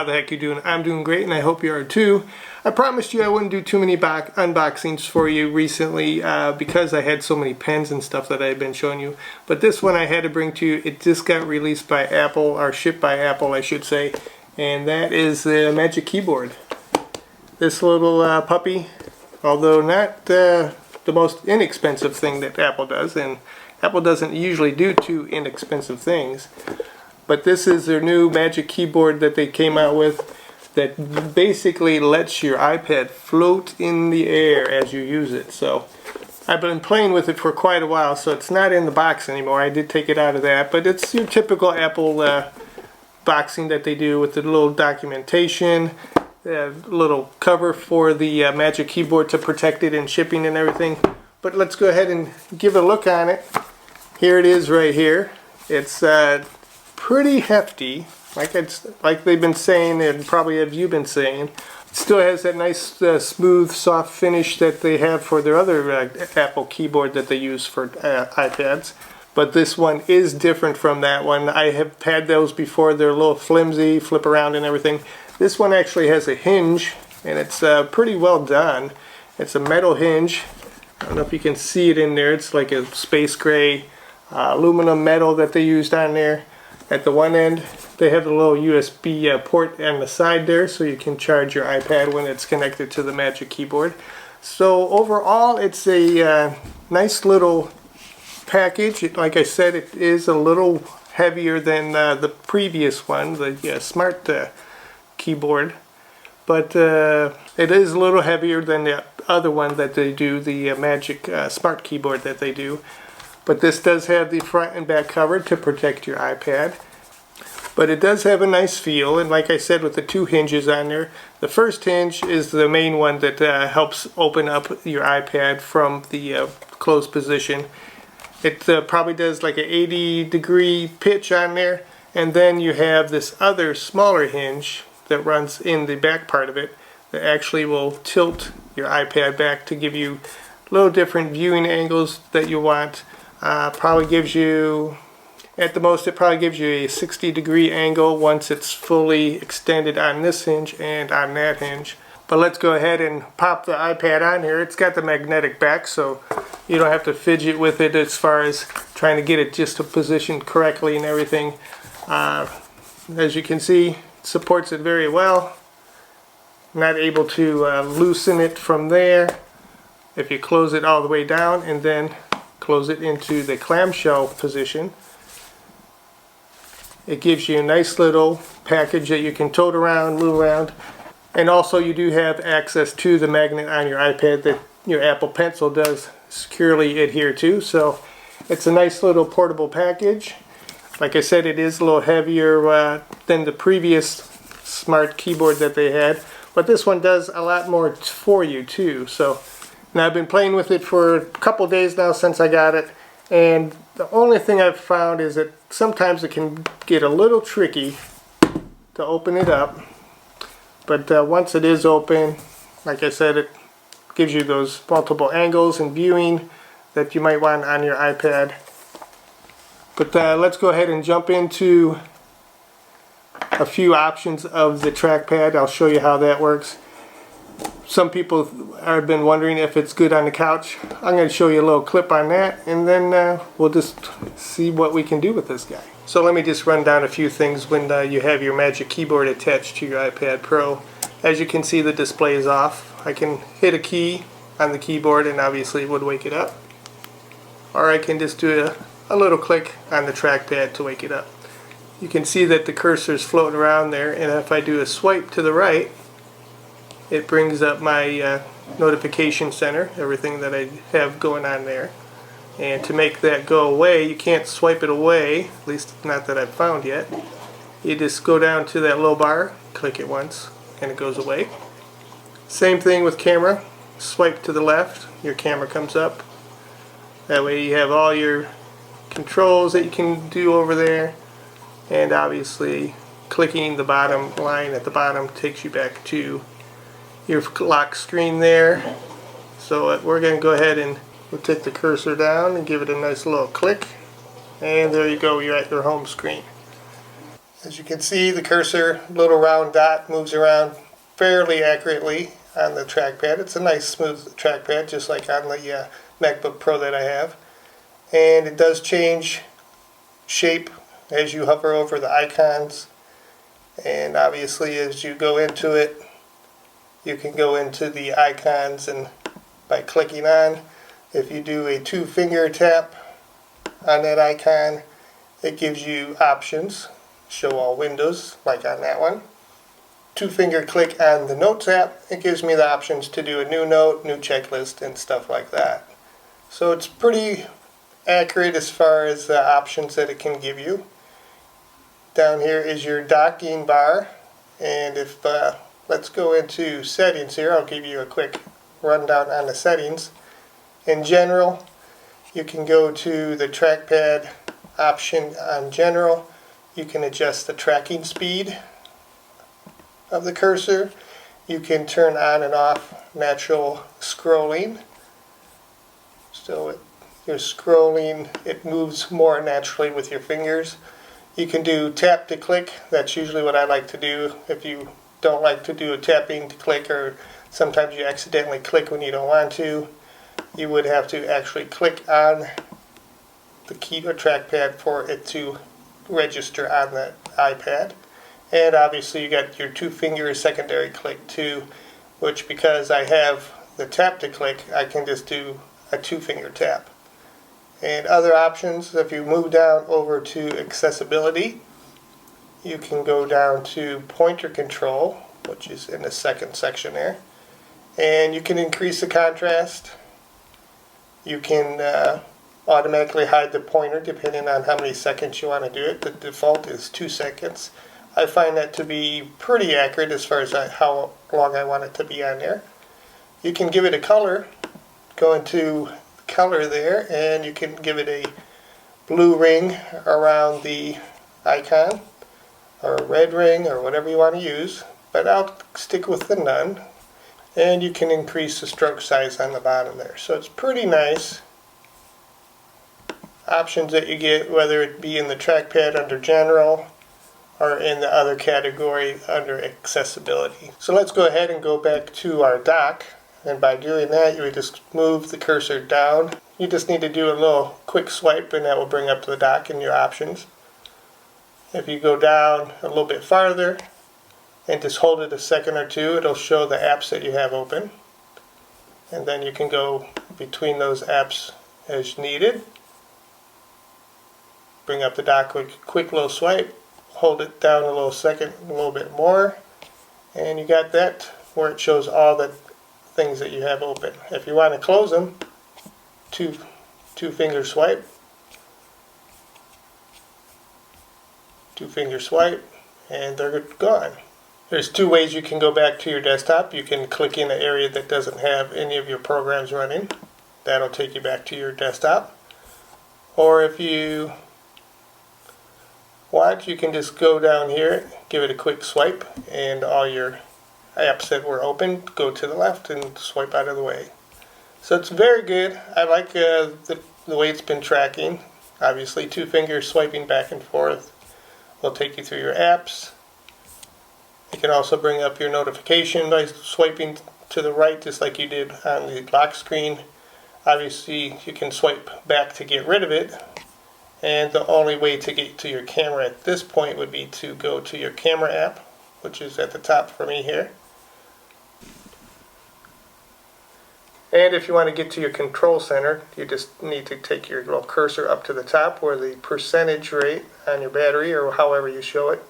how the heck you're doing. I'm doing great, and I hope you are too. I promised you I wouldn't do too many unboxings for you recently because I had so many pens and stuff that I had been showing you. But this one I had to bring to you. It just got released by Apple, or shipped by Apple I should say, and that is the Magic Keyboard. This little puppy, although not the most inexpensive thing that Apple does, and Apple doesn't usually do too inexpensive things, but this is their new Magic Keyboard that they came out with that basically lets your iPad float in the air as you use it. So I've been playing with it for quite a while, so it's not in the box anymore. I did take it out of that, but it's your typical Apple boxing that they do with the little documentation, little cover for the Magic Keyboard to protect it in shipping and everything. But let's go ahead and give a look on it. Here it is right here. It's pretty hefty, like they've been saying, and probably have you been saying. It still has that nice smooth, soft finish that they have for their other Apple keyboard that they use for iPads. But this one is different from that one. I have had those before. They're a little flimsy, flip around and everything. This one actually has a hinge, and it's pretty well done. It's a metal hinge. I don't know if you can see it in there. It's like a space gray aluminum metal that they used on there. At the one end, they have a little USB port on the side there, so you can charge your iPad when it's connected to the Magic Keyboard. So overall, it's a nice little package. Like I said, it is a little heavier than the previous one, the Smart keyboard. But it is a little heavier than the other one that they do, the Magic Smart keyboard that they do. But this does have the front and back cover to protect your iPad. But it does have a nice feel, and like I said, with the two hinges on there, the first hinge is the main one that helps open up your iPad from the closed position. It probably does like an 80-degree pitch on there, and then you have this other smaller hinge that runs in the back part of it that actually will tilt your iPad back to give you little different viewing angles that you want. Probably gives you, at the most, it probably gives you a 60-degree angle once it's fully extended on this hinge and on that hinge. But let's go ahead and pop the iPad on here. It's got the magnetic back, so you don't have to fidget with it as far as trying to get it just to position correctly and everything. As you can see, it supports it very well. Not able to loosen it from there. If you close it all the way down and then close it into the clamshell position, it gives you a nice little package that you can tote around, move around, and also you do have access to the magnet on your iPad that your Apple Pencil does securely adhere to. So it's a nice little portable package. Like I said, it is a little heavier than the previous Smart keyboard that they had, but this one does a lot more for you too. So now I've been playing with it for a couple days now since I got it, and the only thing I've found is that sometimes it can get a little tricky to open it up. But once it is open, like I said, it gives you those multiple angles and viewing that you might want on your iPad. But let's go ahead and jump into a few options of the trackpad. I'll show you how that works. Some people have been wondering if it's good on the couch. I'm going to show you a little clip on that, and then we'll just see what we can do with this guy. So let me just run down a few things when you have your Magic Keyboard attached to your iPad Pro. As you can see, the display is off. I can hit a key on the keyboard and obviously it would wake it up. Or I can just do a little click on the trackpad to wake it up. You can see that the cursor is floating around there, and if I do a swipe to the right, it brings up my notification center, everything that I have going on there. And to make that go away, you can't swipe it away, at least not that I've found yet. You just go down to that little bar, click it once, and it goes away. Same thing with camera. Swipe to the left, your camera comes up. That way you have all your controls that you can do over there. And obviously, clicking the bottom line at the bottom takes you back to your lock screen there. So we're going to go ahead and we'll take the cursor down and give it a nice little click, and there you go, you're at your home screen. As you can see, the cursor, little round dot, moves around fairly accurately on the trackpad. It's a nice smooth trackpad, just like on the MacBook Pro that I have. And it does change shape as you hover over the icons. And obviously as you go into it, you can go into the icons and by clicking on. If you do a 2-finger tap on that icon, it gives you options. Show all windows, like on that one. 2-finger click on the Notes app, it gives me the options to do a new note, new checklist, and stuff like that. So it's pretty accurate as far as the options that it can give you. Down here is your docking bar, and if let's go into settings here. I'll give you a quick rundown on the settings. In general, you can go to the trackpad option on general. You can adjust the tracking speed of the cursor. You can turn on and off natural scrolling. So you're scrolling, it moves more naturally with your fingers. You can do tap to click. That's usually what I like to do. If you don't like to do a tapping to click, or sometimes you accidentally click when you don't want to, you would have to actually click on the key or trackpad for it to register on the iPad. And obviously you got your 2-finger secondary click too, which because I have the tap to click, I can just do a 2-finger tap. And other options, if you move down over to accessibility, you can go down to pointer control, which is in the second section there, and you can increase the contrast. You can automatically hide the pointer depending on how many seconds you want to do it. The default is 2 seconds. I find that to be pretty accurate as far as how long I want it to be on there. You can give it a color. Go into color there, and you can give it a blue ring around the icon, or a red ring, or whatever you want to use, but I'll stick with the none. And you can increase the stroke size on the bottom there. So it's pretty nice. Options that you get, whether it be in the trackpad under general or in the other category under accessibility. So let's go ahead and go back to our dock, and by doing that you would just move the cursor down. You just need to do a little quick swipe and that will bring up to the dock and your options. If you go down a little bit farther and just hold it a second or two, it'll show the apps that you have open, and then you can go between those apps as needed. Bring up the dock with a quick little swipe, hold it down a little second, a little bit more, and you got that where it shows all the things that you have open. If you want to close them, two-finger swipe, 2-finger swipe, and they're gone. There's 2 ways you can go back to your desktop. You can click in an area that doesn't have any of your programs running. That'll take you back to your desktop. Or if you want, you can just go down here, give it a quick swipe, and all your apps that were open go to the left and swipe out of the way. So it's very good. I like the way it's been tracking. Obviously 2-finger swiping back and forth will take you through your apps. You can also bring up your notification by swiping to the right, just like you did on the lock screen. Obviously you can swipe back to get rid of it, and the only way to get to your camera at this point would be to go to your camera app, which is at the top for me here. And if you want to get to your control center, you just need to take your little cursor up to the top where the percentage rate on your battery, or however you show it,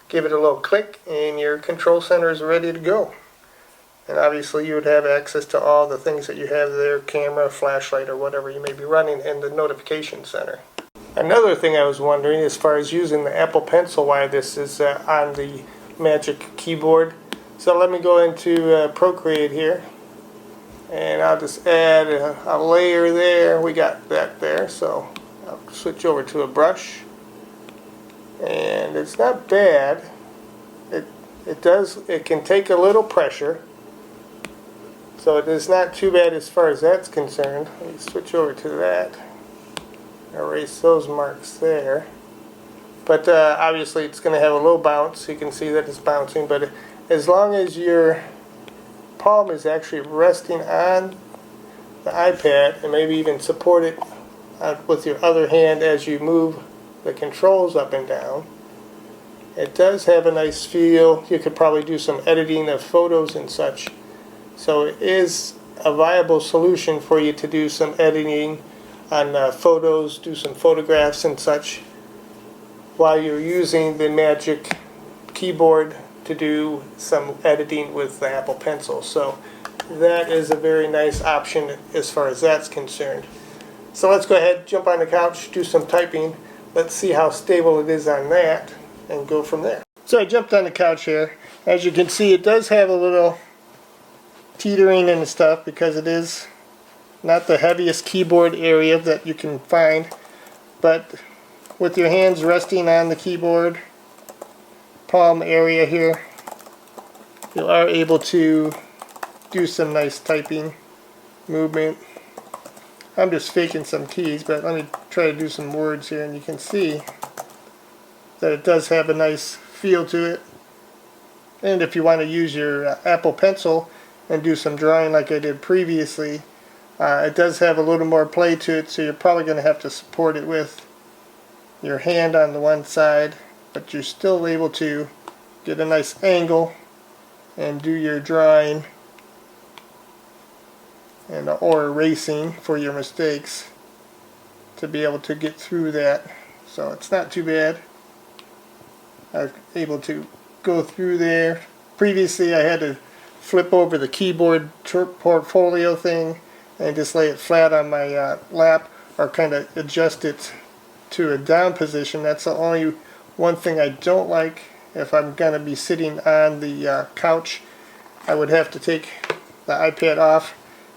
give it a little click and your control center is ready to go. And obviously you would have access to all the things that you have there, camera, flashlight, or whatever you may be running in the notification center. Another thing I was wondering, as far as using the Apple Pencil, why this is on the Magic Keyboard. So let me go into Procreate here, and I'll just add a layer there. We got that there, so I'll switch over to a brush. And it's not bad. It can take a little pressure, so it is not too bad as far as that's concerned. Let me switch over to that. Erase those marks there. but obviously it's going to have a low bounce. You can see that it's bouncing, but as long as your palm is actually resting on the iPad, and maybe even support it with your other hand as you move the controls up and down, it does have a nice feel. You could probably do some editing of photos and such. So it is a viable solution for you to do some editing on photos, do some photographs and such, while you're using the Magic Keyboard to do some editing with the Apple Pencil. So that is a very nice option as far as that's concerned. So let's go ahead, jump on the couch, do some typing. Let's see how stable it is on that and go from there. So I jumped on the couch here. As you can see, it does have a little teetering and stuff because it is not the heaviest keyboard area that you can find, but with your hands resting on the keyboard palm area here, you are able to do some nice typing movement. I'm just faking some keys, but let me try to do some words here, and you can see that it does have a nice feel to it. And if you want to use your Apple Pencil and do some drawing like I did previously, it does have a little more play to it, so you're probably going to have to support it with your hand on the one side, but you're still able to get a nice angle and do your drawing and or erasing for your mistakes to be able to get through that. So it's not too bad. I'm able to go through there. Previously I had to flip over the keyboard portfolio thing and just lay it flat on my lap, or kind of adjust it to a down position. That's the only one thing I don't like. If I'm going to be sitting on the couch, I would have to take the iPad off.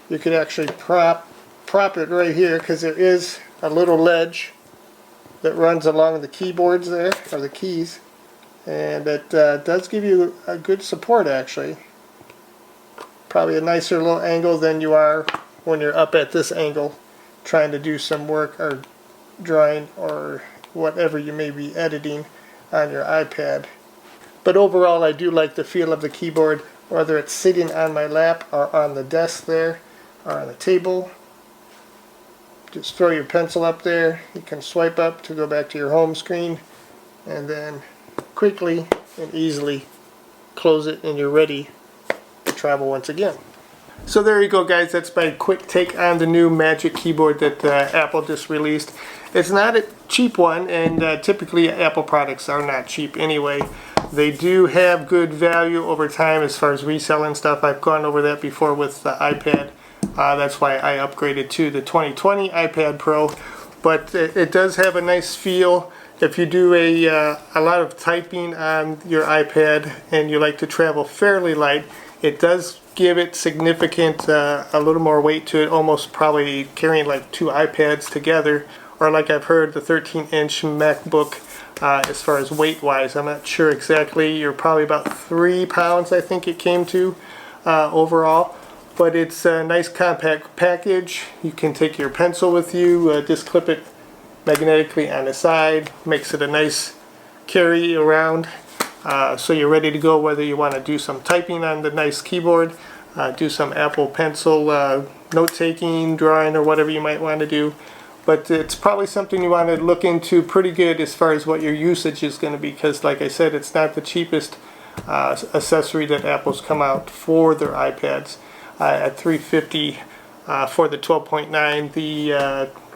You could actually prop it right here, because there is a little ledge that runs along the keyboards there, or the keys, and it does give you a good support actually. Probably a nicer little angle than you are when you're up at this angle trying to do some work or drawing or whatever you may be editing on your iPad. But overall, I do like the feel of the keyboard, whether it's sitting on my lap or on the desk there or on the table. Just throw your pencil up there. You can swipe up to go back to your home screen, and then quickly and easily close it, and you're ready to travel once again. So there you go, guys. That's my quick take on the new Magic Keyboard that Apple just released. It's not a cheap one, and typically Apple products are not cheap anyway. They do have good value over time as far as reselling stuff. I've gone over that before with the iPad. That's why I upgraded to the 2020 iPad Pro. But it does have a nice feel. If you do a lot of typing on your iPad and you like to travel fairly light, it does give it significant, a little more weight to it, almost probably carrying like two iPads together, or like I've heard, the 13-inch MacBook. As far as weight-wise, I'm not sure exactly. You're probably about 3 pounds, I think it came to overall. But it's a nice compact package. You can take your pencil with you, just clip it magnetically on the side. Makes it a nice carry around. So you're ready to go, whether you want to do some typing on the nice keyboard, do some Apple Pencil note-taking, drawing, or whatever you might want to do. But it's probably something you want to look into pretty good as far as what your usage is going to be, because like I said, it's not the cheapest accessory that Apple's come out for their iPads. At $350 for the 12.9. The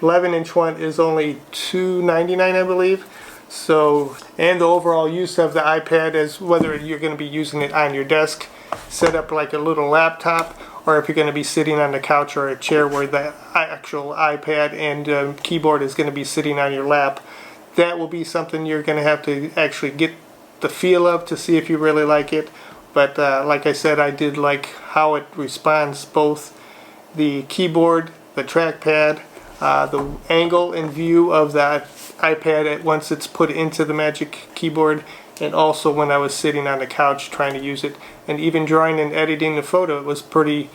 11-inch one is only $299, I believe. So, and the overall use of the iPad is whether you're going to be using it on your desk, set up like a little laptop, or if you're going to be sitting on the couch or a chair where the actual iPad and keyboard is going to be sitting on your lap. That will be something you're going to have to actually get the feel of to see if you really like it. But like I said, I did like how it responds, both the keyboard, the trackpad, the angle and view of that iPad once it's put into the Magic Keyboard, and also when I was sitting on the couch trying to use it, and even drawing and editing the photo, it was pretty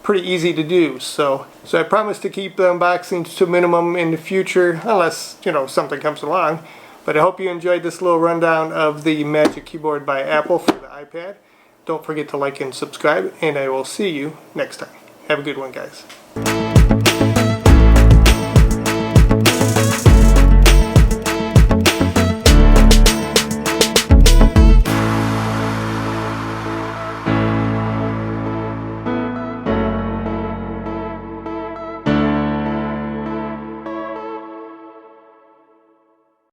easy to do. So I promise to keep the unboxings to minimum in the future, unless something comes along. But I hope you enjoyed this little rundown of the Magic Keyboard by Apple for the iPad. Don't forget to like and subscribe, and I will see you next time. Have a good one, guys.